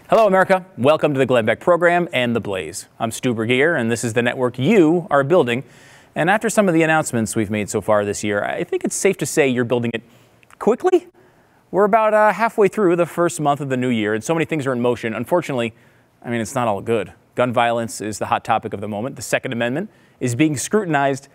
Hello, America. Welcome to the Glenn Beck program and The Blaze. I'm Stu Bergier, and this is the network you are building. And after some of the announcements we've made so far this year, I think it's safe to say you're building it quickly. We're about halfway through the first month of the new year, and so many things are in motion. Unfortunately, it's not all good. Gun violence is the hot topic of the moment. The Second Amendment is being scrutinized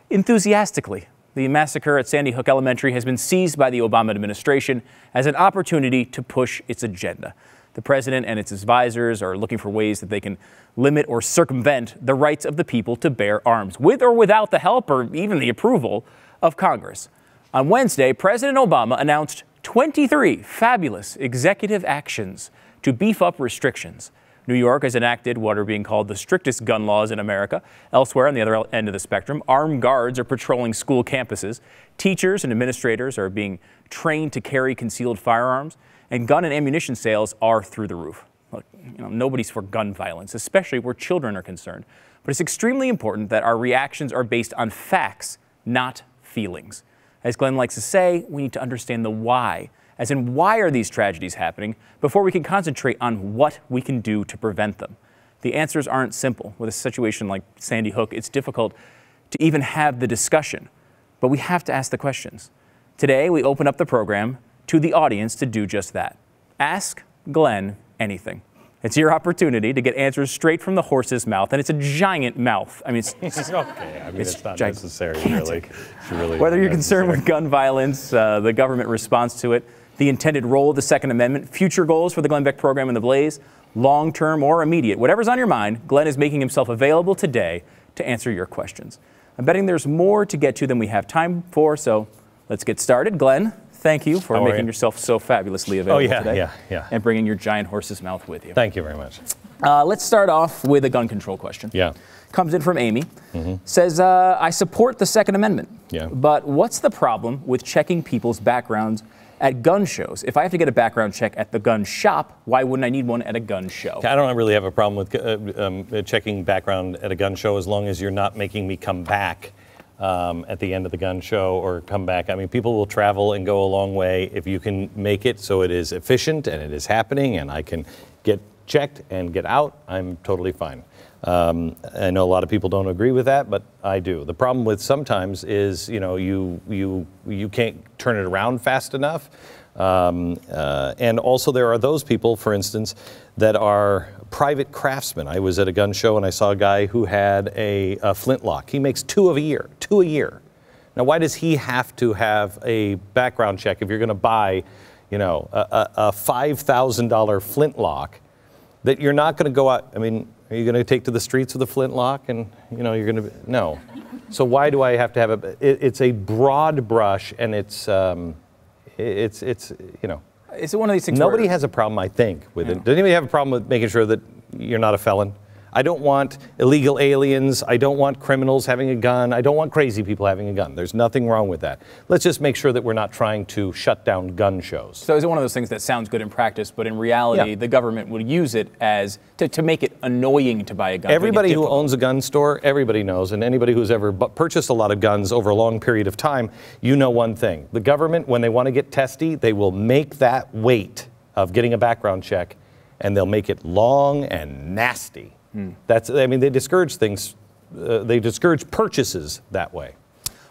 enthusiastically. The massacre at Sandy Hook Elementary has been seized by the Obama administration as an opportunity to push its agenda. The president and its advisors are looking for ways that they can limit or circumvent the rights of the people to bear arms, with or without the help or even the approval of Congress. On Wednesday, President Obama announced 23 fabulous executive actions to beef up restrictions. New York has enacted what are being called the strictest gun laws in America. Elsewhere, on the other end of the spectrum, armed guards are patrolling school campuses. Teachers and administrators are being trained to carry concealed firearms. And gun and ammunition sales are through the roof. Look, nobody's for gun violence, especially where children are concerned. But it's extremely important that our reactions are based on facts, not feelings. As Glenn likes to say, we need to understand the why, as in why are these tragedies happening, before we can concentrate on what we can do to prevent them. The answers aren't simple. With a situation like Sandy Hook, it's difficult to even have the discussion, but we have to ask the questions. Today, we open up the program to the audience to do just that. Ask Glenn anything. It's your opportunity to get answers straight from the horse's mouth, and it's a giant mouth. It's okay. It's not necessary, really. Whether you're concerned with gun violence, the government response to it, the intended role of the Second Amendment, future goals for the Glenn Beck program and The Blaze, long-term or immediate, whatever's on your mind, Glenn is making himself available today to answer your questions. I'm betting there's more to get to than we have time for, so let's get started. Glenn, thank you for making yourself so fabulously available today. And bringing your giant horse's mouth with you. Thank you very much. Let's start off with a gun control question. Comes in from Amy. Says, I support the Second Amendment. But what's the problem with checking people's backgrounds at gun shows? If I have to get a background check at the gun shop, why wouldn't I need one at a gun show? I don't really have a problem with checking background at a gun show as long as you're not making me come back at the end of the gun show or come back. People will travel and go a long way. If you can make it so it is efficient and it is happening and I can get checked and get out, I'm totally fine. I know a lot of people don't agree with that, but I do. The problem with sometimes is, you can't turn it around fast enough. And also there are those people, for instance, that are private craftsmen. I was at a gun show and I saw a guy who had a flintlock. He makes two a year. Now, why does he have to have a background check if you're going to buy, a $5,000 flintlock that you're not going to go out? Are you going to take to the streets with a flintlock and, you're going to, no. So why do I have to have it's a broad brush and it's one of these things nobody has a problem, I think, with it. Does anybody have a problem with making sure that you're not a felon? I don't want illegal aliens. I don't want criminals having a gun. I don't want crazy people having a gun. There's nothing wrong with that. Let's just make sure that we're not trying to shut down gun shows. So is it one of those things that sounds good in practice, but in reality, the government would use it as to make it annoying to buy a gun? Everybody who owns a gun store, everybody knows, and anybody who's ever purchased a lot of guns over a long period of time, you know one thing. The government, when they want to get testy, they will make that wait of getting a background check, and they'll make it long and nasty. They discourage things, they discourage purchases that way.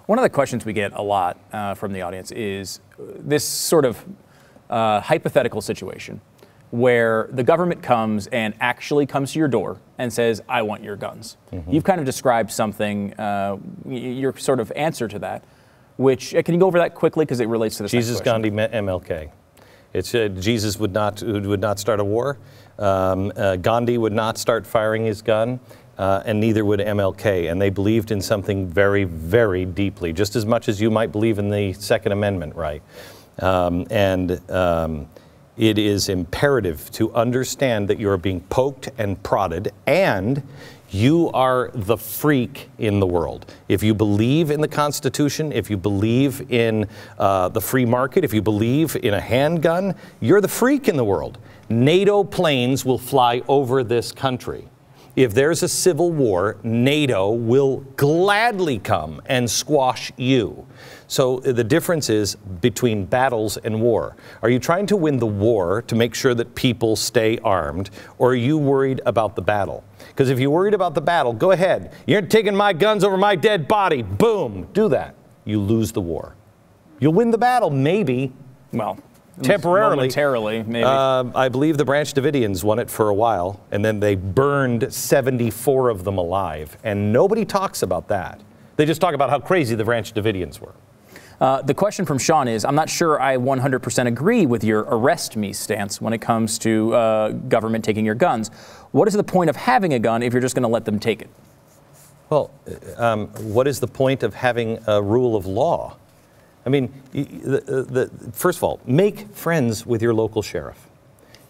One of the questions we get a lot from the audience is this sort of hypothetical situation where the government comes to your door and says, I want your guns. You've kind of described something, your sort of answer to that, which, can you go over that quickly because it relates to this next question? Jesus, Gandhi, MLK. It's Jesus would not start a war. Gandhi would not start firing his gun, and neither would MLK. And they believed in something very, very deeply, just as much as you might believe in the Second Amendment, right? It is imperative to understand that you are being poked and prodded, and you are the freak in the world. If you believe in the Constitution, if you believe in the free market, if you believe in a handgun, you're the freak in the world. NATO planes will fly over this country. If there's a civil war, NATO will gladly come and squash you. So the difference is between battles and war. Are you trying to win the war to make sure that people stay armed, or are you worried about the battle? Because if you're worried about the battle, go ahead. You're taking my guns over my dead body. Boom. Do that. You lose the war. You'll win the battle, maybe. Well, temporarily. Momentarily, maybe. I believe the Branch Davidians won it for a while, and then they burned 74 of them alive. And nobody talks about that. They just talk about how crazy the Branch Davidians were. The question from Sean is, I'm not sure I 100% agree with your arrest me stance when it comes to government taking your guns. What is the point of having a gun if you're just going to let them take it? Well, what is the point of having a rule of law? I mean, first of all, make friends with your local sheriff.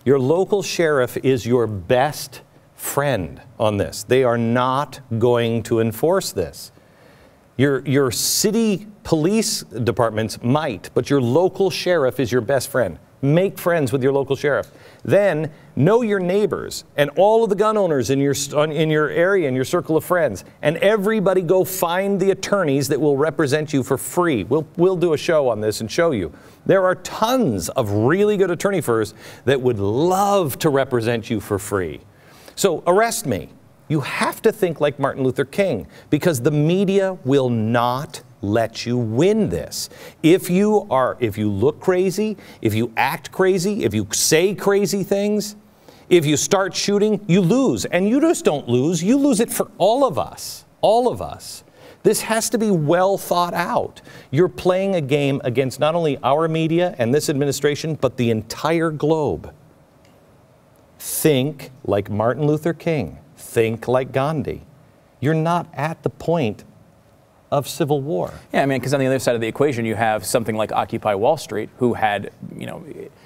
Your local sheriff is your best friend on this. They are not going to enforce this. Your city police departments might, but your local sheriff is your best friend. Make friends with your local sheriff. Then know your neighbors and all of the gun owners in your area, in your circle of friends, and everybody go find the attorneys that will represent you for free. We'll do a show on this and show you. There are tons of really good attorney firms that would love to represent you for free. So arrest me. You have to think like Martin Luther King, because the media will not let you win this. If you look crazy, if you act crazy, if you say crazy things, if you start shooting, you lose. And you just don't lose. You lose it for all of us. All of us. This has to be well thought out. You're playing a game against not only our media and this administration, but the entire globe. Think like Martin Luther King. Think like Gandhi. You're not at the point of civil war. Yeah, I mean, because on the other side of the equation, you have something like Occupy Wall Street, who had,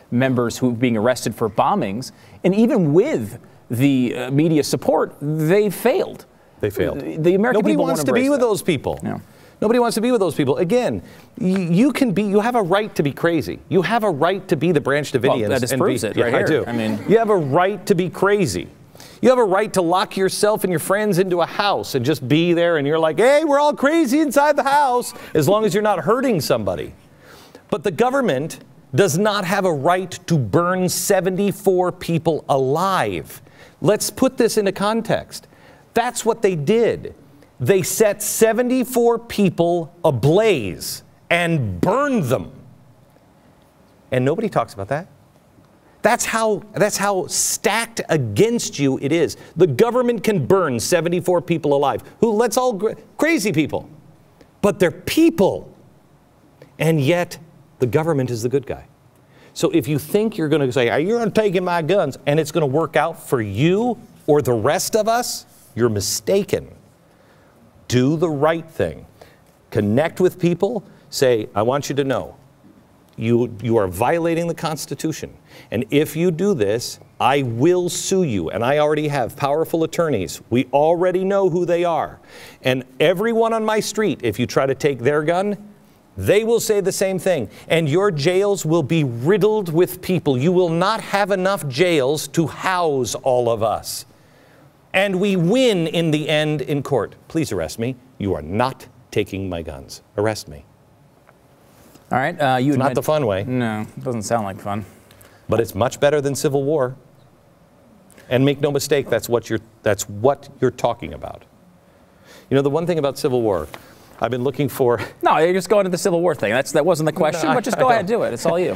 members who were being arrested for bombings, and even with the media support, they failed. They failed. The American Nobody people wants to be with those people. No. Nobody wants to be with those people. Again, you have a right to be crazy. You have a right to be the Branch Davidians. Well, that just proves it right here. I do. I mean, you have a right to be crazy. You have a right to lock yourself and your friends into a house and just be there, and you're like, hey, we're all crazy inside the house, as long as you're not hurting somebody. But the government does not have a right to burn 74 people alive. Let's put this into context. That's what they did. They set 74 people ablaze and burned them. And nobody talks about that. That's how stacked against you it is. The government can burn 74 people alive. Let's all crazy people. But they're people. And yet the government is the good guy. So if you think you're going to say, you're going to take my guns, and it's going to work out for you or the rest of us, you're mistaken. Do the right thing. Connect with people. Say, I want you to know, you are violating the Constitution. And if you do this, I will sue you. And I already have powerful attorneys. We already know who they are. And everyone on my street, if you try to take their gun, they will say the same thing. And your jails will be riddled with people. You will not have enough jails to house all of us. And we win in the end in court. Please arrest me. You are not taking my guns. Arrest me. All right. It's not the fun way. No, it doesn't sound like fun. But it's much better than civil war. And make no mistake, that's what you're talking about. You know, the one thing about civil war, I've been looking for... No, you're just going to the Civil War thing. That wasn't the question, but just go ahead and do it. It's all you.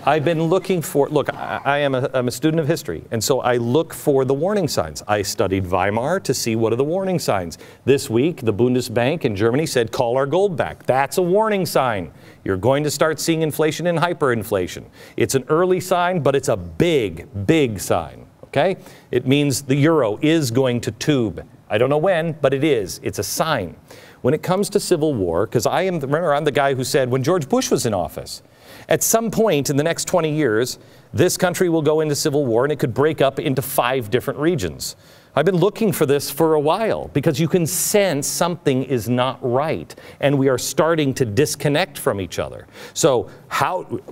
I've been looking for... Look, I'm a student of history, and so I look for the warning signs. I studied Weimar to see what are the warning signs. This week, the Bundesbank in Germany said, call our gold back. That's a warning sign. You're going to start seeing inflation and hyperinflation. It's an early sign, but it's a big, big sign, okay? It means the euro is going to tube. I don't know when, but it is. It's a sign. When it comes to civil war, because remember, I'm the guy who said when George Bush was in office, at some point in the next 20 years, this country will go into civil war and it could break up into 5 different regions. I've been looking for this for a while, because you can sense something is not right, and we are starting to disconnect from each other. So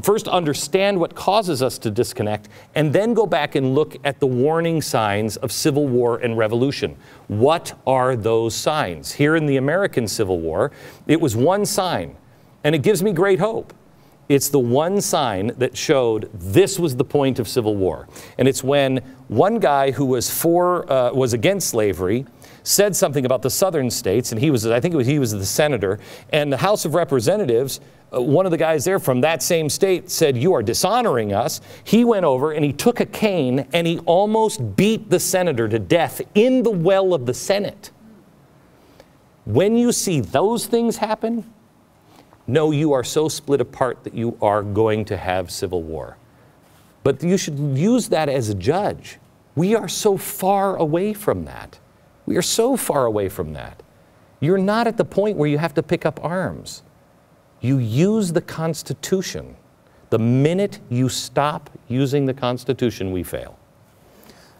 first understand what causes us to disconnect, and then go back and look at the warning signs of civil war and revolution. What are those signs? Here in the American Civil War, it was one sign, and it gives me great hope. It's the one sign that showed this was the point of civil war. And it's when one guy who was against slavery said something about the southern states, and he was the senator, and the House of Representatives, one of the guys there from that same state said, "You are dishonoring us." He went over and he took a cane and he almost beat the senator to death in the well of the Senate. When you see those things happen, no, you are so split apart that you are going to have civil war. But you should use that as a judge. We are so far away from that. We are so far away from that. You're not at the point where you have to pick up arms. You use the Constitution. The minute you stop using the Constitution, we fail.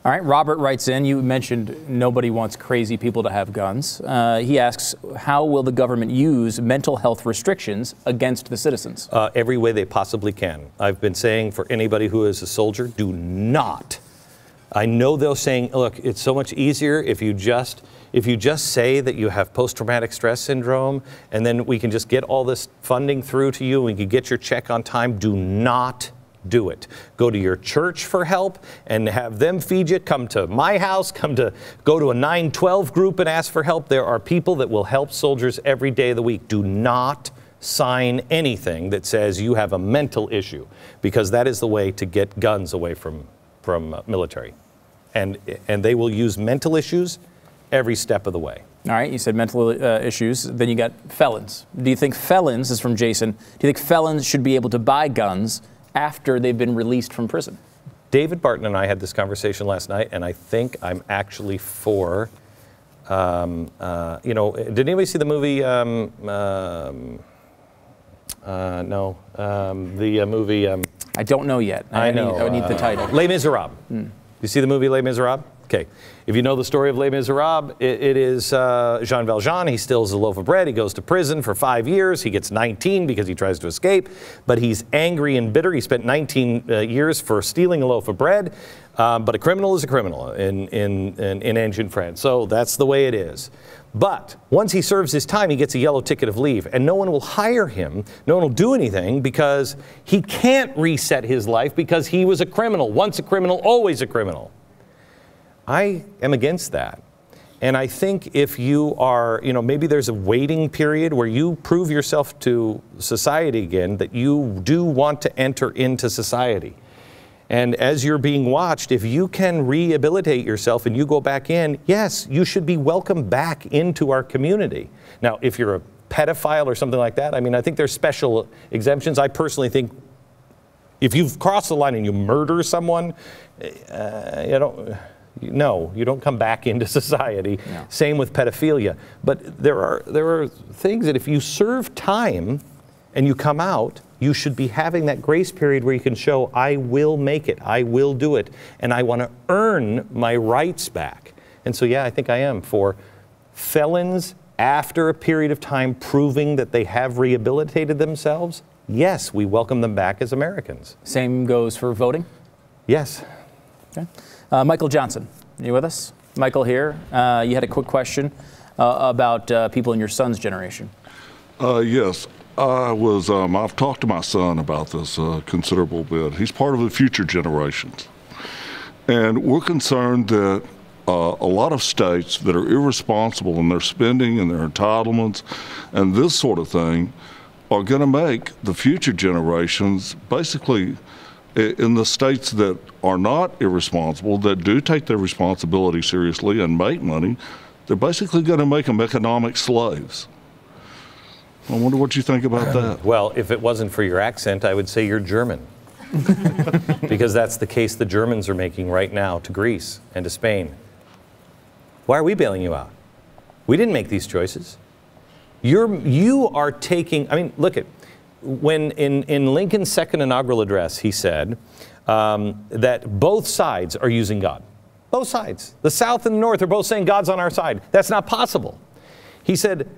All right, Robert writes in, you mentioned nobody wants crazy people to have guns. He asks, how will the government use mental health restrictions against the citizens? Every way they possibly can. I've been saying for anybody who is a soldier, do not. I know they're saying, look, it's so much easier if you just say that you have post-traumatic stress syndrome, and then we can just get all this funding through to you, and we can get your check on time. Do not do it. Go to your church for help and have them feed you. Come to my house. Go to a 912 group and ask for help. There are people that will help soldiers every day of the week. Do not sign anything that says you have a mental issue, because that is the way to get guns away from military. And they will use mental issues every step of the way. All right, you said mental issues. Then you got felons. Do you think felons, this is from Jason, do you think felons should be able to buy guns after they've been released from prison? David Barton and I had this conversation last night, and I think I'm actually for, did anybody see the movie, the movie... I don't know yet. I know. I need the title. Les Miserables. You see the movie Les Miserables? Okay. If you know the story of Les Miserables, it is Jean Valjean. He steals a loaf of bread. He goes to prison for 5 years. He gets 19 because he tries to escape. But he's angry and bitter. He spent 19 years for stealing a loaf of bread. But a criminal is a criminal in ancient France. So that's the way it is. But once he serves his time, he gets a yellow ticket of leave. And no one will hire him. No one will do anything, because he can't reset his life, because he was a criminal. Once a criminal, always a criminal. I am against that. And I think if you are, maybe there's a waiting period where you prove yourself to society again, that you do want to enter into society. And as you're being watched, if you can rehabilitate yourself and you go back in, yes, you should be welcomed back into our community. Now, if you're a pedophile or something like that, I think there's special exemptions. I personally think if you've crossed the line and you murder someone, no, you don't come back into society. No. Same with pedophilia. But there are things that if you serve time and you come out, you should be having that grace period where you can show, I will make it, I will do it, and I want to earn my rights back. And so, yeah, I think I am for felons after a period of time proving that they have rehabilitated themselves. Yes, we welcome them back as Americans. Same goes for voting? Yes. Okay. Michael Johnson, are you with us? Michael here. You had a quick question about people in your son's generation. Yes. I've talked to my son about this considerable bit. He's part of the future generations. And we're concerned that a lot of states that are irresponsible in their spending and their entitlements and this sort of thing are going to make the future generations, basically in the states that are not irresponsible, that do take their responsibility seriously and make money, they're basically going to make them economic slaves. I wonder what you think about that. Well, if it wasn't for your accent, I would say you're German. Because that's the case the Germans are making right now to Greece and to Spain. Why are we bailing you out? We didn't make these choices. You are taking, look at, when in Lincoln's second inaugural address, he said that both sides are using God. Both sides. The South and the North are both saying God's on our side. That's not possible. He said,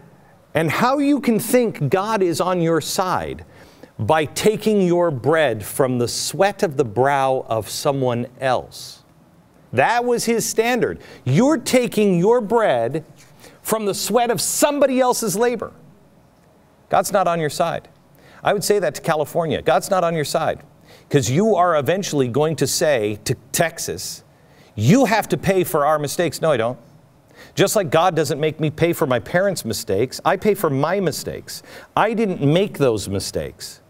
and how you can think God is on your side by taking your bread from the sweat of the brow of someone else. That was his standard. You're taking your bread from the sweat of somebody else's labor. God's not on your side. I would say that to California. God's not on your side. Because you are eventually going to say to Texas, you have to pay for our mistakes. No, I don't. Just like God doesn't make me pay for my parents' mistakes, I pay for my mistakes. I didn't make those mistakes.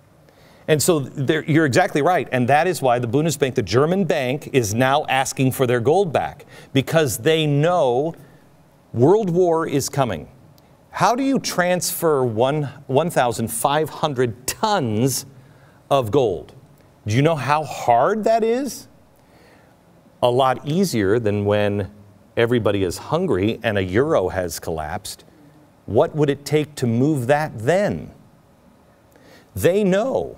And so you're exactly right. And that is why the Bundesbank, the German bank, is now asking for their gold back. Because they know World War is coming. How do you transfer 1,500 tons of gold? Do you know how hard that is? A lot easier than when everybody is hungry and a euro has collapsed. What would it take to move that then? They know.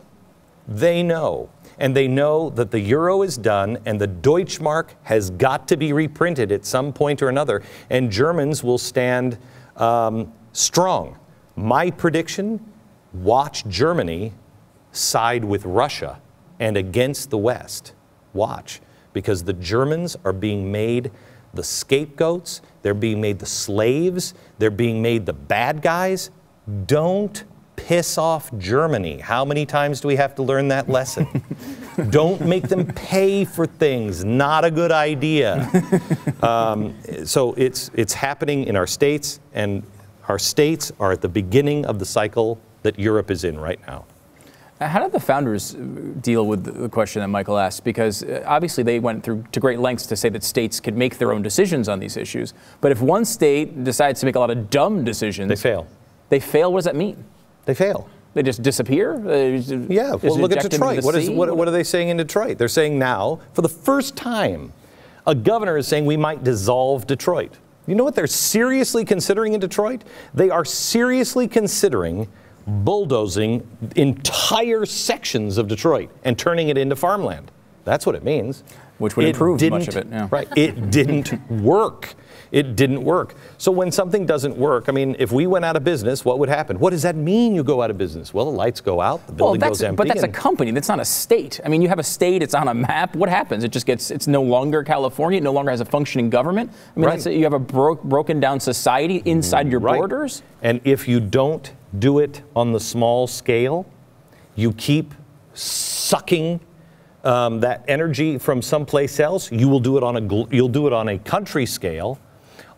They know. And they know that the euro is done and the Deutschmark has got to be reprinted at some point or another. And Germans will stand strong. My prediction, watch Germany side with Russia and against the West. Watch. Because the Germans are being made the scapegoats, they're being made the slaves, they're being made the bad guys. Don't piss off Germany. How many times do we have to learn that lesson? Don't make them pay for things. Not a good idea. So it's happening in our states, and our states are at the beginning of the cycle that Europe is in right now. How did the founders deal with the question that Michael asked? Because obviously they went through to great lengths to say that states could make their own decisions on these issues. But if one state decides to make a lot of dumb decisions... They fail. They fail? What does that mean? They fail. They just disappear? Yeah, well, look at Detroit. What are they saying in Detroit? They're saying now, for the first time, a governor is saying we might dissolve Detroit. You know what they're seriously considering in Detroit? They are seriously considering bulldozing entire sections of Detroit and turning it into farmland. That's what it means. Which would improve much of it. Yeah. Right. It didn't work. It didn't work. So when something doesn't work, I mean, if we went out of business, what would happen? What does that mean, you go out of business? Well, the lights go out, the building goes empty. But that's a company. That's not a state. I mean, you have a state, it's on a map. What happens? It just gets, it's no longer California. It no longer has a functioning government. I mean, right. You have a broken down society inside your borders. And if you don't do it on the small scale, you keep sucking that energy from someplace else. You will do it on a country scale,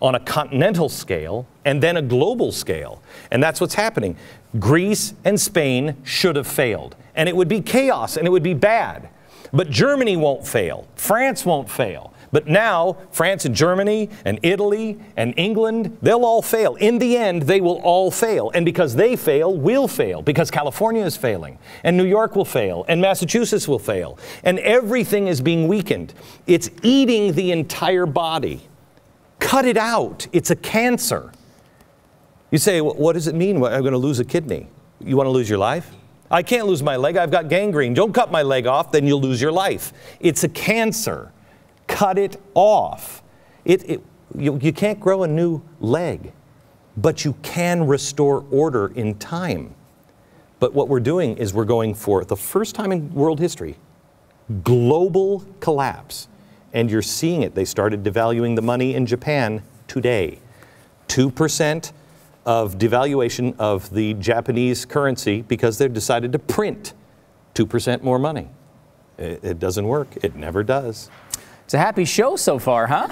on a continental scale, and then a global scale. And that's what's happening. Greece and Spain should have failed. And it would be chaos and it would be bad. But Germany won't fail. France won't fail. But now, France and Germany and Italy and England, they'll all fail. In the end, they will all fail. And because they fail, we'll fail. Because California is failing. And New York will fail. And Massachusetts will fail. And everything is being weakened. It's eating the entire body. Cut it out. It's a cancer. You say, well, what does it mean? I'm going to lose a kidney. You want to lose your life? I can't lose my leg. I've got gangrene. Don't cut my leg off, then you'll lose your life. It's a cancer. Cut it off. You can't grow a new leg, but you can restore order in time. But what we're doing is we're going for the first time in world history, global collapse. And you're seeing it. They started devaluing the money in Japan today. 2% of devaluation of the Japanese currency because they've decided to print 2% more money. It doesn't work. It never does. It's a happy show so far, huh?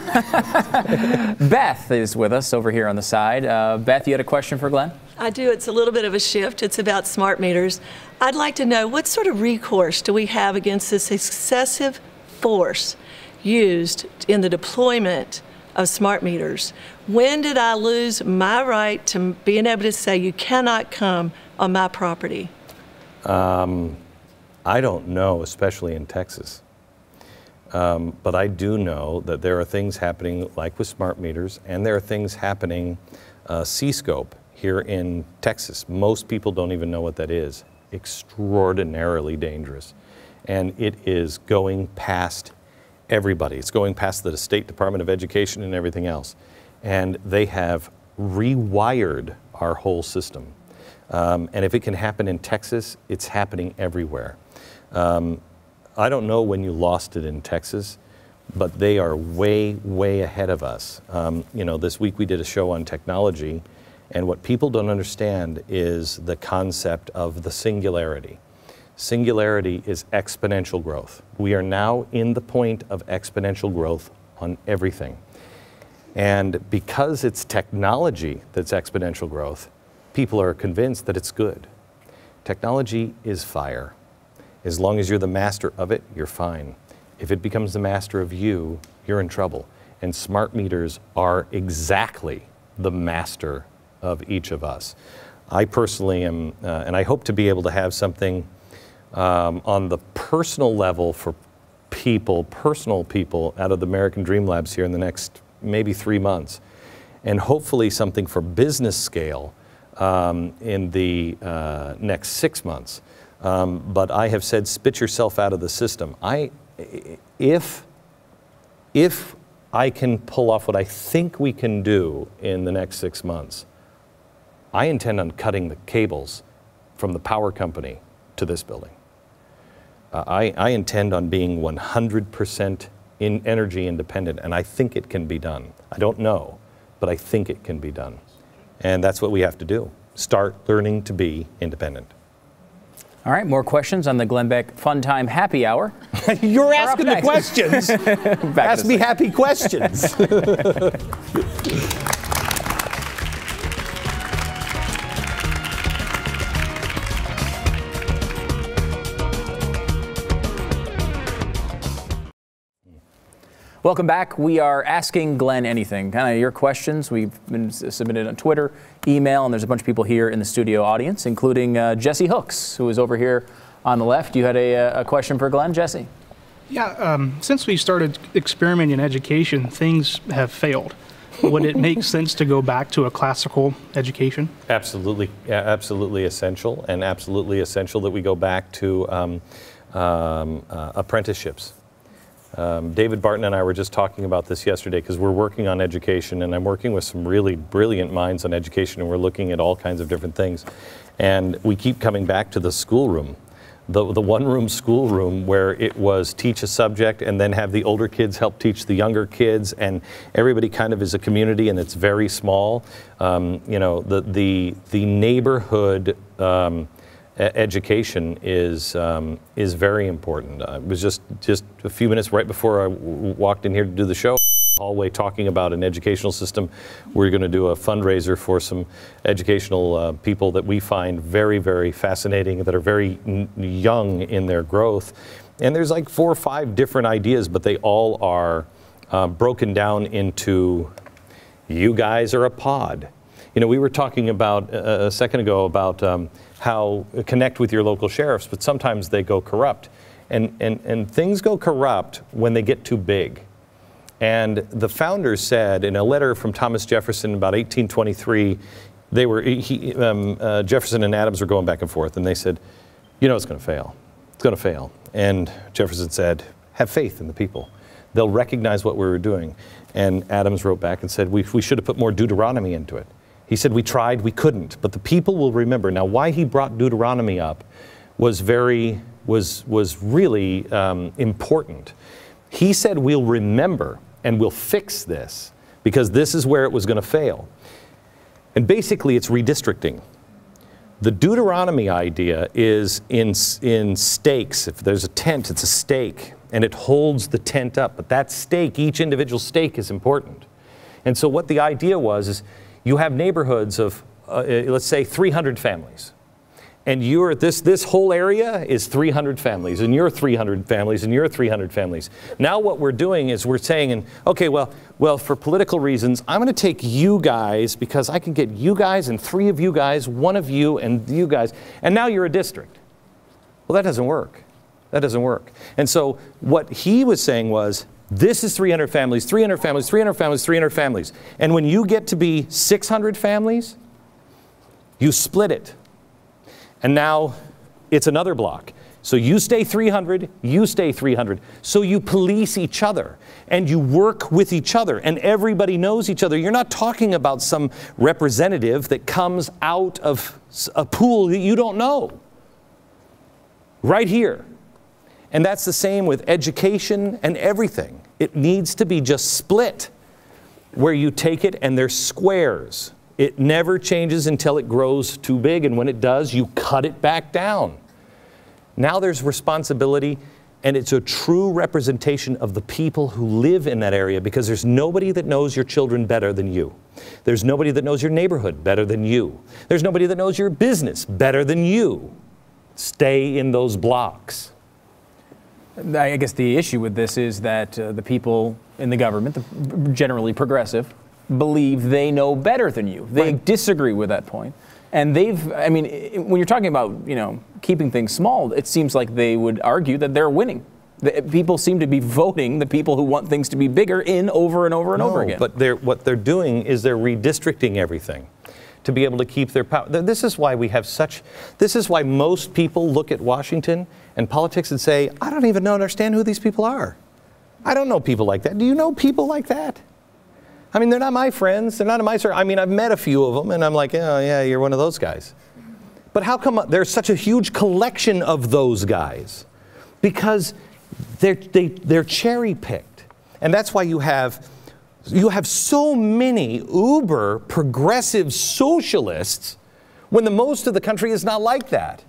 Beth is with us over here on the side. Beth, you had a question for Glenn? I do. It's a little bit of a shift. It's about smart meters. I'd like to know, what sort of recourse do we have against this excessive force used in the deployment of smart meters? When did I lose my right to being able to say you cannot come on my property? I don't know, especially in Texas. But I do know that there are things happening like with smart meters, and there are things happening C-scope here in Texas. Most people don't even know what that is. Extraordinarily dangerous. And it is going past everybody. It's going past the State Department of Education and everything else. And they have rewired our whole system. And if it can happen in Texas, it's happening everywhere. I don't know when you lost it in Texas, but they are way, way ahead of us. You know, this week we did a show on technology, and what people don't understand is the concept of the singularity. Singularity is exponential growth. We are now in the point of exponential growth on everything. And because it's technology that's exponential growth, people are convinced that it's good. Technology is fire. As long as you're the master of it, you're fine. If it becomes the master of you, you're in trouble. And smart meters are exactly the master of each of us. I personally am, and I hope to be able to have something on the personal level for people, personal people out of the American Dream Labs here in the next maybe 3 months. And hopefully something for business scale in the next 6 months. But I have said, spit yourself out of the system. If I can pull off what I think we can do in the next 6 months, I intend on cutting the cables from the power company to this building. I intend on being 100% energy independent, and I think it can be done. I don't know, but I think it can be done. And that's what we have to do. Start learning to be independent. All right, more questions on the Glenn Beck Fun Time Happy Hour. You're asking the questions. Ask me happy questions. Welcome back. We are asking Glenn anything, kind of your questions. We've been submitted on Twitter, email, and there's a bunch of people here in the studio audience, including Jesse Hooks, who is over here on the left. You had a question for Glenn, Jesse? Yeah, since we started experimenting in education, things have failed. Would it make sense to go back to a classical education? Absolutely, absolutely essential, and absolutely essential that we go back to apprenticeships. David Barton and I were just talking about this yesterday because we're working on education, and I'm working with some really brilliant minds on education, and we're looking at all kinds of different things. And we keep coming back to the schoolroom, the one-room schoolroom where it was teach a subject and then have the older kids help teach the younger kids, and everybody kind of is a community, and it's very small. You know, the neighborhood education is very important. It was just a few minutes right before I walked in here to do the show, hallway talking about an educational system. We're going to do a fundraiser for some educational people that we find very, very fascinating, that are very young in their growth. And there's like 4 or 5 different ideas, but they all are broken down into, you guys are a pod. You know, we were talking about a second ago about how connect with your local sheriffs, but sometimes they go corrupt. And things go corrupt when they get too big. And the founders said in a letter from Thomas Jefferson about 1823, Jefferson and Adams were going back and forth, and they said, you know, it's going to fail. It's going to fail. And Jefferson said, have faith in the people. They'll recognize what we were doing. And Adams wrote back and said, we should have put more Deuteronomy into it. He said, we tried, we couldn't, but the people will remember. Now, why he brought Deuteronomy up was really important. He said, we'll remember and we'll fix this because this is where it was going to fail. And basically, it's redistricting. The Deuteronomy idea is in stakes. If there's a tent, it's a stake, and it holds the tent up. But that stake, each individual stake, is important. And so what the idea was is, you have neighborhoods of, let's say, 300 families. And this whole area is 300 families, and you're 300 families, and you're 300 families. Now what we're doing is we're saying, okay, well, for political reasons, I'm going to take you guys, because I can get you guys and 3 of you guys, 1 of you and you guys, and now you're a district. Well, that doesn't work. That doesn't work. And so what he was saying was, this is 300 families, 300 families, 300 families, 300 families. And when you get to be 600 families, you split it. And now it's another block. So you stay 300, you stay 300. So you police each other and you work with each other and everybody knows each other. You're not talking about some representative that comes out of a pool that you don't know. Right here. And that's the same with education and everything. It needs to be just split, where you take it and there's squares. It never changes until it grows too big, and when it does, you cut it back down. Now there's responsibility, and it's a true representation of the people who live in that area, because there's nobody that knows your children better than you. There's nobody that knows your neighborhood better than you. There's nobody that knows your business better than you. Stay in those blocks. I guess the issue with this is that the people in the government, generally progressive, believe they know better than you. They disagree with that point. And I mean, when you're talking about, keeping things small, it seems like they would argue that they're winning. People seem to be voting the people who want things to be bigger in over and over and over again. But what they're doing is they're redistricting everything to be able to keep their power. This is why most people look at Washington and politics and say, I don't even understand who these people are. I don't know people like that. Do you know people like that? I mean, they're not my friends. They're not in my circle. I mean, I've met a few of them, and I'm like, oh, yeah, you're one of those guys. But how come there's such a huge collection of those guys? Because they're cherry-picked. And that's why you have so many uber progressive socialists when the most of the country is not like that.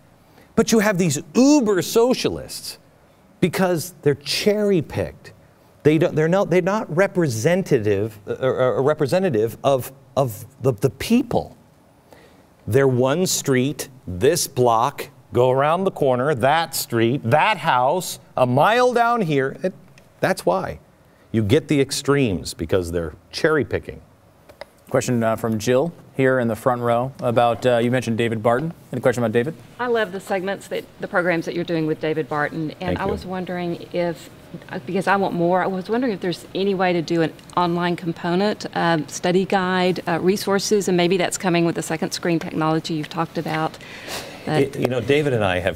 But you have these uber socialists because they're cherry-picked. They're not representative of the people. They're one street, this block, go around the corner, that street, that house, a mile down here. That's why. You get the extremes because they're cherry picking. Question from Jill here in the front row about, you mentioned David Barton. Any question about David? I love the segments, the programs that you're doing with David Barton. And I was wondering if, because I want more, I was wondering if there's any way to do an online component, study guide, resources, and maybe that's coming with the second screen technology you've talked about. David and I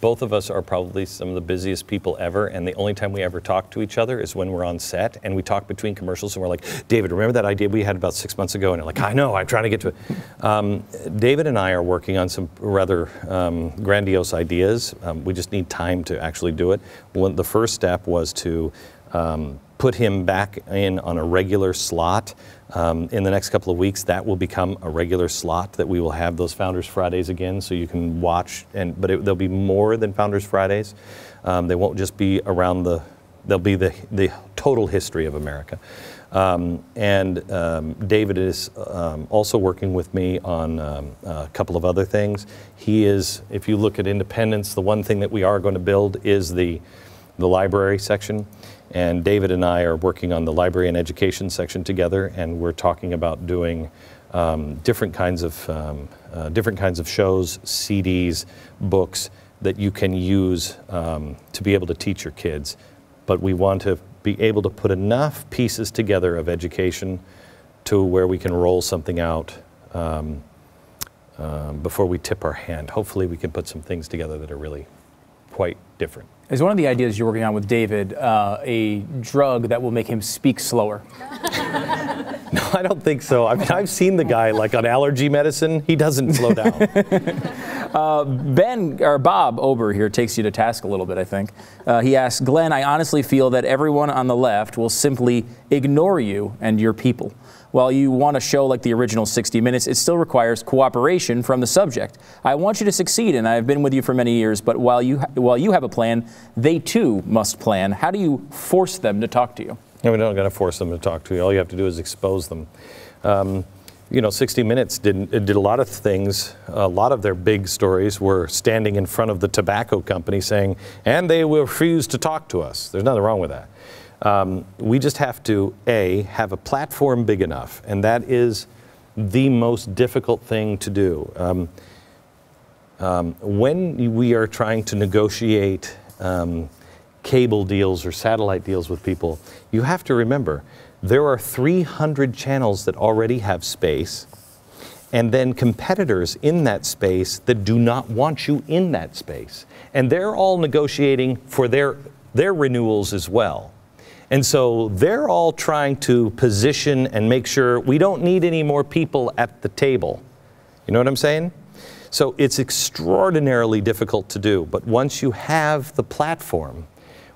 both of us are probably some of the busiest people ever, and the only time we ever talk to each other is when we're on set, and we talk between commercials, and we're like, David, remember that idea we had about 6 months ago? And you're like, I know, I'm trying to get to it. David and I are working on some rather grandiose ideas. We just need time to actually do it. The first step was to put him back in on a regular slot. In the next couple of weeks, that will become a regular slot that we will have those Founders Fridays again, so you can watch. But there'll be more than Founders Fridays. They won't just be around they'll be the total history of America. David is also working with me on a couple of other things. He is, if you look at independence, the one thing that we are going to build is the library section. And David and I are working on the library and education section together, and we're talking about doing different kinds of shows, CDs, books that you can use to be able to teach your kids. But we want to be able to put enough pieces together of education to where we can roll something out before we tip our hand. Hopefully we can put some things together that are really quite different. Is one of the ideas you're working on with David a drug that will make him speak slower? No, I don't think so. I mean, I've seen the guy like on allergy medicine. He doesn't slow down. Bob Ober here takes you to task a little bit, I think. He asks, Glenn, I honestly feel that everyone on the left will simply ignore you and your people. While you want a show like the original 60 Minutes, it still requires cooperation from the subject. I want you to succeed, and I've been with you for many years, but while you have a plan, they too must plan. How do you force them to talk to you? No, we don't got to force them to talk to you. All you have to do is expose them. 60 Minutes did a lot of things. A lot of their big stories were standing in front of the tobacco company saying, and they will refuse to talk to us. There's nothing wrong with that. We just have to, have a platform big enough, and that is the most difficult thing to do. When we are trying to negotiate cable deals or satellite deals with people, you have to remember there are 300 channels that already have space, and then competitors in that space that do not want you in that space. And they're all negotiating for their renewals as well. And so they're all trying to position and make sure we don't need any more people at the table. You know what I'm saying? So it's extraordinarily difficult to do. But once you have the platform,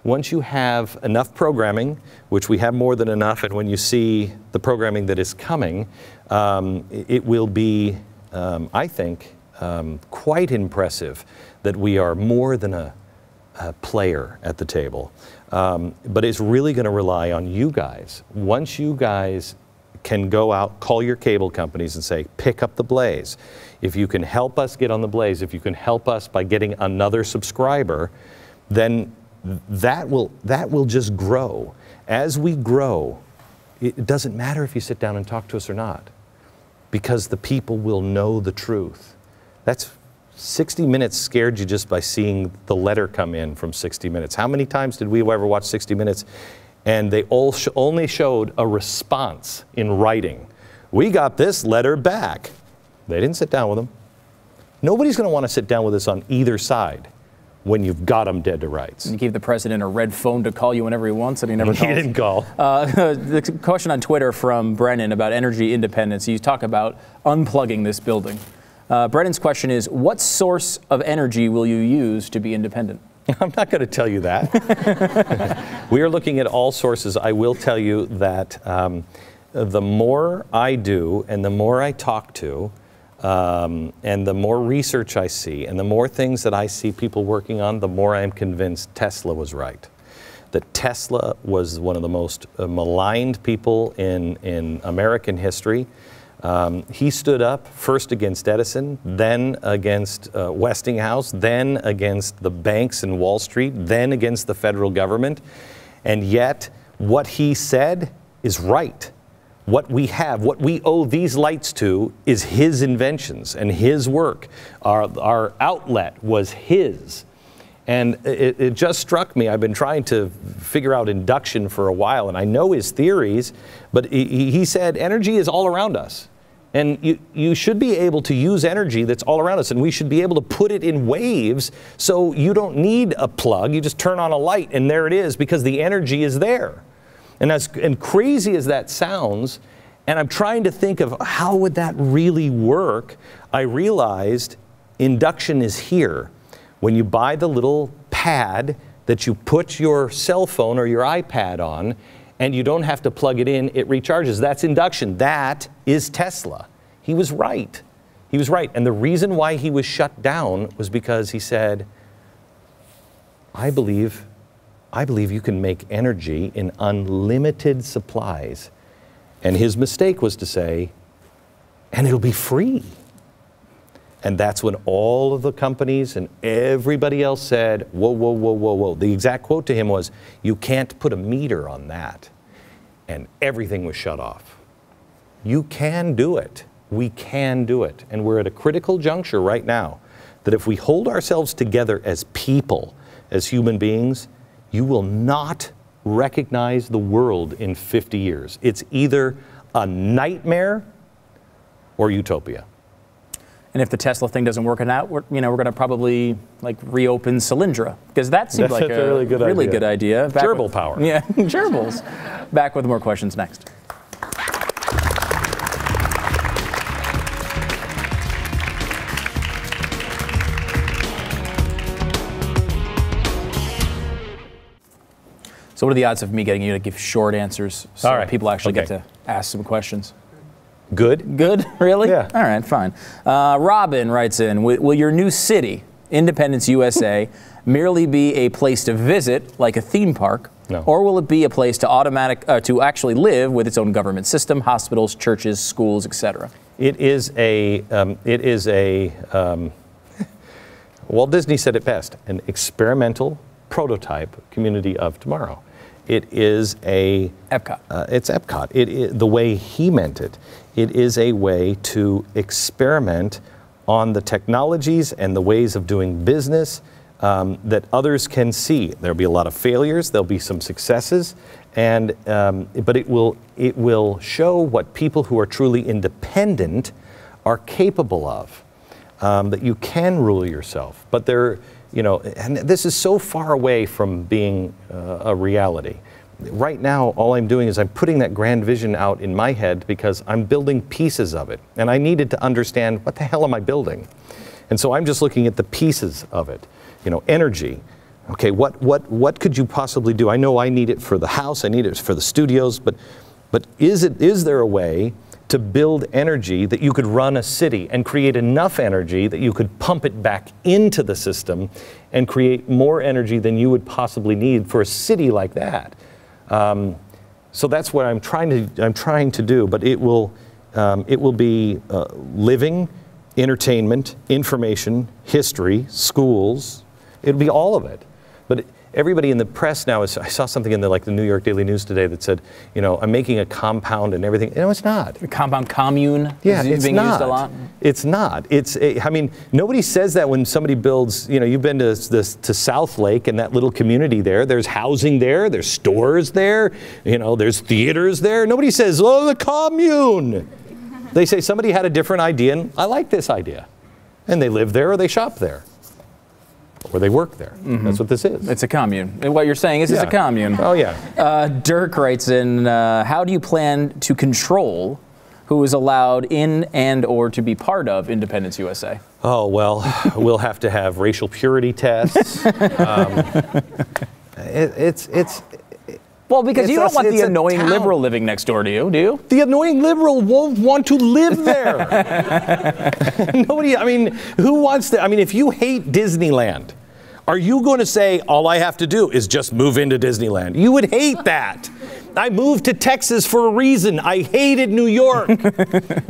once you have enough programming, which we have more than enough, and when you see the programming that is coming, it will be, I think, quite impressive that we are more than a player at the table. But it's really going to rely on you guys. Once you guys can go out, call your cable companies and say, pick up the Blaze. If you can help us get on the Blaze, if you can help us by getting another subscriber, then that will just grow. As we grow, it doesn't matter if you sit down and talk to us or not, because the people will know the truth. That's 60 Minutes scared you just by seeing the letter come in from 60 Minutes. How many times did we ever watch 60 Minutes and they only showed a response in writing? We got this letter back. They didn't sit down with them. Nobody's going to want to sit down with us on either side when you've got them dead to rights. And you gave the president a red phone to call you whenever he wants, and he never calls. He didn't call. The question on Twitter from Brennan about energy independence. You talk about unplugging this building. Brennan's question is, what source of energy will you use to be independent? I'm not going to tell you that. We are looking at all sources. I will tell you that the more I do and the more I talk to, and the more research I see and the more things that I see people working on, the more I'm convinced Tesla was right. That Tesla was one of the most maligned people in American history. He stood up first against Edison, then against Westinghouse, then against the banks in Wall Street, then against the federal government. And yet, what he said is right. What we have, what we owe these lights to, is his inventions and his work. Our outlet was his. And it just struck me. I've been trying to figure out induction for a while, and I know his theories, but he said energy is all around us. And you should be able to use energy that's all around us, and we should be able to put it in waves so you don't need a plug. You just turn on a light, and there it is, because the energy is there. And crazy as that sounds, and I'm trying to think of how would that really work, I realized induction is here. When you buy the little pad that you put your cell phone or your iPad on, and you don't have to plug it in, it recharges. That's induction. That is Tesla. He was right. He was right. And the reason why he was shut down was because he said, I believe you can make energy in unlimited supplies. And his mistake was to say, and it'll be free. And that's when all of the companies and everybody else said, whoa, whoa, whoa, whoa, whoa. The exact quote to him was, you can't put a meter on that. And everything was shut off. You can do it. We can do it. And we're at a critical juncture right now that if we hold ourselves together as people, as human beings, you will not recognize the world in 50 years. It's either a nightmare or utopia. And if the Tesla thing doesn't work out, we're going to probably reopen Solyndra, because that seems like a really good idea. Gerbil power. Yeah, gerbils. Back with more questions next. So what are the odds of me getting you to give short answers so people actually get to ask some questions? Good. Good? Really? Yeah. All right, fine. Robin writes in, will your new city, Independence, USA, merely be a place to visit, like a theme park, no, or will it be a place to actually live with its own government system, hospitals, churches, schools, etc.? It is Walt Disney said it best, an experimental prototype community of tomorrow. It is a Epcot. It's Epcot. The way he meant it. It is a way to experiment on the technologies and the ways of doing business that others can see. There'll be a lot of failures. There'll be some successes, but it will show what people who are truly independent are capable of, that you can rule yourself. But they're, you know, and this is so far away from being a reality. Right now, all I'm doing is I'm putting that grand vision out in my head because I'm building pieces of it. And I needed to understand, what the hell am I building? And so I'm just looking at the pieces of it. You know, energy. Okay, what could you possibly do? I know I need it for the house, I need it for the studios, but is there a way to build energy that you could run a city and create enough energy that you could pump it back into the system and create more energy than you would possibly need for a city like that? So that's what I'm trying to do, but it will be living, entertainment, information, history, schools. It'll be all of it. But everybody in the press now I saw something in the New York Daily News today that said, you know, I'm making a compound and everything. No, it's not. A compound commune is being used a lot? It's not. I mean, nobody says that when somebody builds, you know, you've been to South Lake and that little community there. There's housing there. There's stores there. You know, there's theaters there. Nobody says, oh, the commune. They say somebody had a different idea and I like this idea. And they live there or they shop there. Or they work there. Mm-hmm. That's what this is. It's a commune. And what you're saying is it's a commune. Oh, yeah. Dirk writes in, how do you plan to control who is allowed in and or to be part of Independence USA? Oh, well, we'll have to have racial purity tests. Well, because you don't want the annoying liberal living next door to you, do you? The annoying liberal won't want to live there. Nobody, I mean, who wants to? I mean, if you hate Disneyland, are you going to say, all I have to do is just move into Disneyland? You would hate that. I moved to Texas for a reason. I hated New York.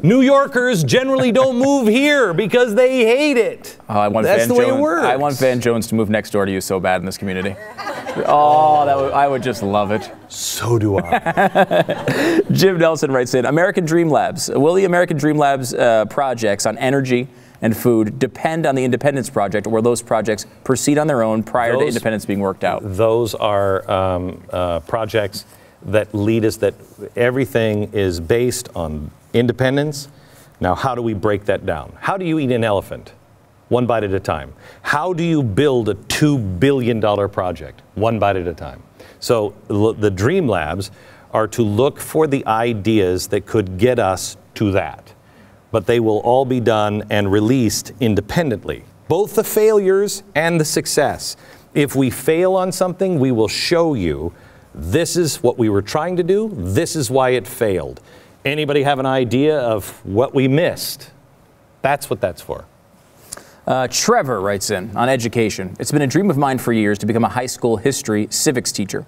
New Yorkers generally don't move here because they hate it. Oh, That's the way it works. I want Van Jones to move next door to you so bad in this community. Oh, I would just love it. So do I. Jim Nelson writes in, American Dream Labs. Will the American Dream Labs projects on energy and food depend on the Independence Project, or will those projects proceed on their own prior to Independence being worked out? Those are projects that lead us, that everything is based on independence. Now, how do we break that down? How do you eat an elephant? One bite at a time. How do you build a $2 billion project? One bite at a time. So the Dream Labs are to look for the ideas that could get us to that. But they will all be done and released independently. Both the failures and the success. If we fail on something, we will show you this is what we were trying to do. This is why it failed. Anybody have an idea of what we missed? That's what that's for. Trevor writes in on education. It's been a dream of mine for years to become a high school history civics teacher.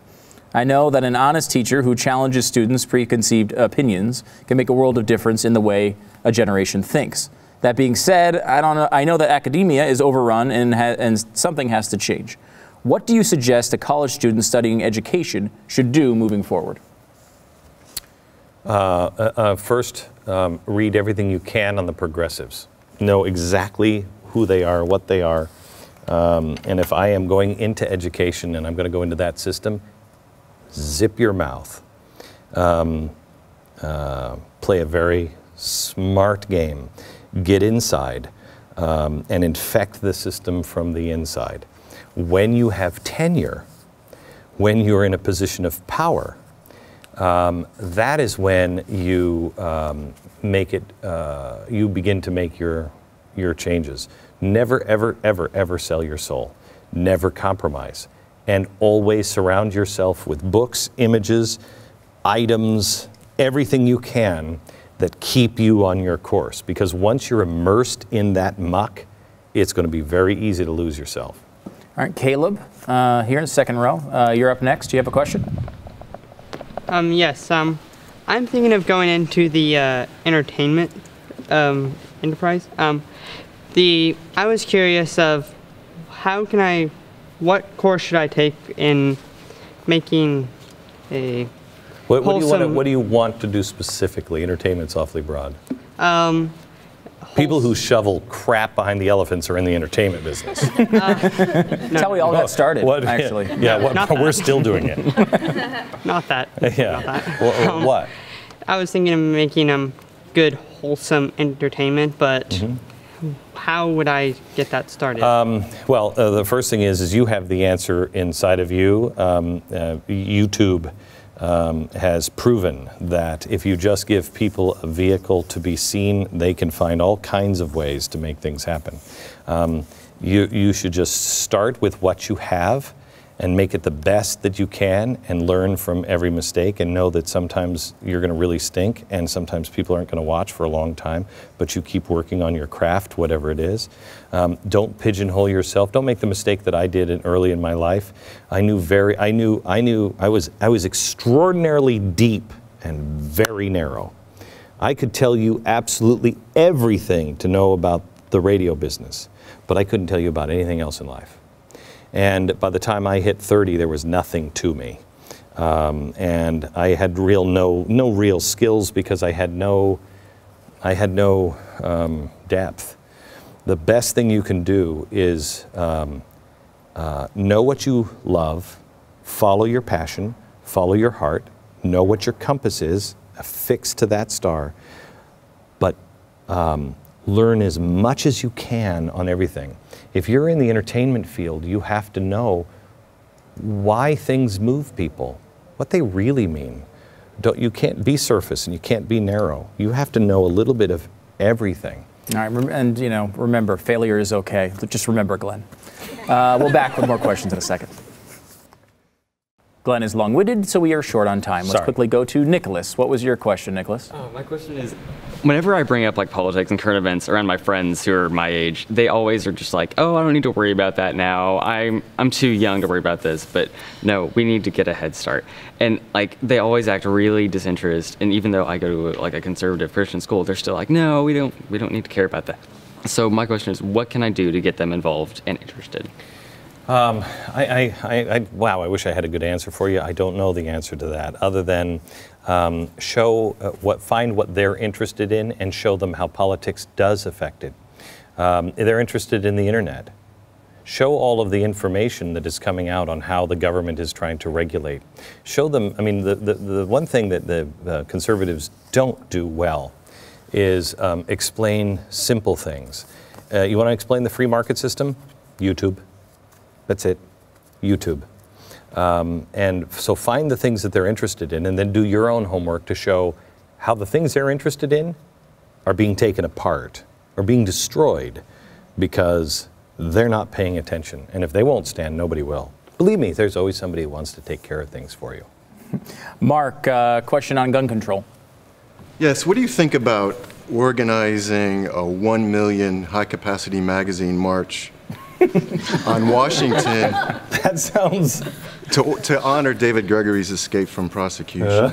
I know that an honest teacher who challenges students' preconceived opinions can make a world of difference in the way a generation thinks. That being said, I know that academia is overrun and something has to change. What do you suggest a college student studying education should do moving forward? First, read everything you can on the progressives. Know exactly who they are, what they are. And if I am going into education and I'm going to go into that system, zip your mouth. Play a very smart game. Get inside and infect the system from the inside. When you have tenure, when you're in a position of power, that is when you you begin to make your changes. Never, ever, ever, ever sell your soul. Never compromise. And always surround yourself with books, images, items, everything you can that keep you on your course. Because once you're immersed in that muck, it's going to be very easy to lose yourself. All right, Caleb, here in the second row. You're up next. Do you have a question? Yes. I'm thinking of going into the entertainment enterprise. I was curious of what course should I take in making a what do you want to do specifically? Entertainment's awfully broad. People who shovel crap behind the elephants are in the entertainment business. That's how we all got started, actually. Yeah, we're still doing it. Not that. Yeah. Not that. What? I was thinking of making good wholesome entertainment, but how would I get that started? Well, the first thing is you have the answer inside of you. YouTube has proven that if you just give people a vehicle to be seen, they can find all kinds of ways to make things happen. You should just start with what you have and make it the best that you can and learn from every mistake and know that sometimes you're going to really stink and sometimes people aren't going to watch for a long time, but you keep working on your craft, whatever it is. Don't pigeonhole yourself. Don't make the mistake that I did early in my life. I was extraordinarily deep and very narrow. I could tell you absolutely everything to know about the radio business, but I couldn't tell you about anything else in life. And by the time I hit 30, there was nothing to me. And I had no real skills because I had no depth. The best thing you can do is know what you love, follow your passion, follow your heart, know what your compass is, affix to that star, but learn as much as you can on everything. If you're in the entertainment field, you have to know why things move people, what they really mean. You can't be surface and you can't be narrow. You have to know a little bit of everything. All right, and remember, failure is okay. Just remember, Glenn. We'll back with more questions in a second. Glenn is long-winded, so we are short on time. Let's quickly go to Nicholas. What was your question, Nicholas? My question is, whenever I bring up like politics and current events around my friends who are my age, they always are just like, oh, I don't need to worry about that now. I'm too young to worry about this. But no, we need to get a head start. And like they always act really disinterested. And even though I go to like a conservative Christian school, they're still like, no, we don't need to care about that. So my question is, what can I do to get them involved and interested? Wow, I wish I had a good answer for you. I don't know the answer to that, other than find what they're interested in and show them how politics does affect it. They're interested in the internet. Show all of the information that is coming out on how the government is trying to regulate. Show them, I mean, the one thing that the conservatives don't do well is explain simple things. You want to explain the free market system? YouTube. That's it, YouTube. And so find the things that they're interested in and then do your own homework to show how the things they're interested in are being taken apart or being destroyed because they're not paying attention. And if they won't stand, nobody will. Believe me, there's always somebody who wants to take care of things for you. Mark, question on gun control. Yes, what do you think about organizing a 1 million high-capacity magazine march on Washington? That sounds... To honor David Gregory's escape from prosecution.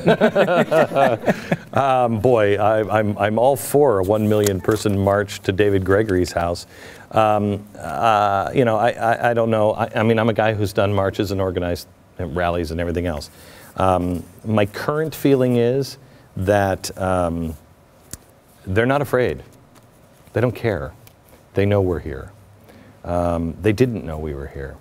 Boy, I'm all for a 1 million person march to David Gregory's house. I don't know. I mean, I'm a guy who's done marches and organized rallies and everything else. My current feeling is that they're not afraid. They don't care. They know we're here. They didn't know we were here.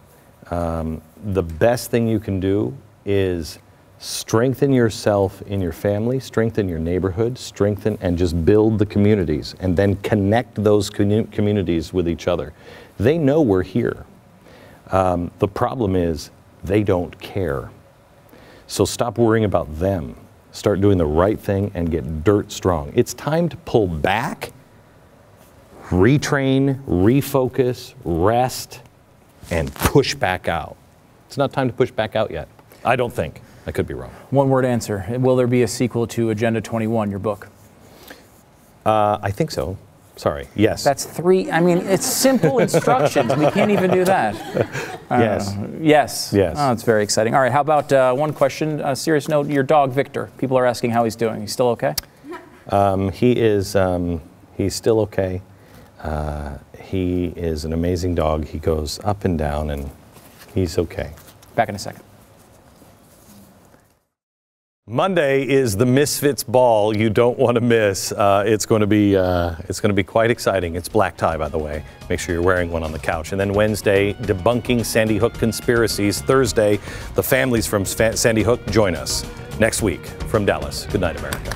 The best thing you can do is strengthen yourself in your family, strengthen your neighborhood, strengthen and just build the communities and then connect those communities with each other. They know we're here. The problem is they don't care. So stop worrying about them. Start doing the right thing and get dirt strong. It's time to pull back, retrain, refocus, rest, and push back out. It's not time to push back out yet. I don't think. I could be wrong. One word answer. Will there be a sequel to Agenda 21, your book? I think so. Sorry. Yes. That's 3. I mean, it's simple instructions. We can't even do that. Yes. Yes. Yes. Oh, it's very exciting. All right. How about one question? A serious note. Your dog, Victor. People are asking how he's doing. He's still okay? He is. He's still okay. He is an amazing dog. He goes up and down, and he's okay. Back in a second. Monday is the Misfits Ball you don't want to miss. It's going to be quite exciting. It's black tie, by the way. Make sure you're wearing one on the couch. And then Wednesday, debunking Sandy Hook conspiracies. Thursday, the families from Sandy Hook join us next week from Dallas. Good night, America.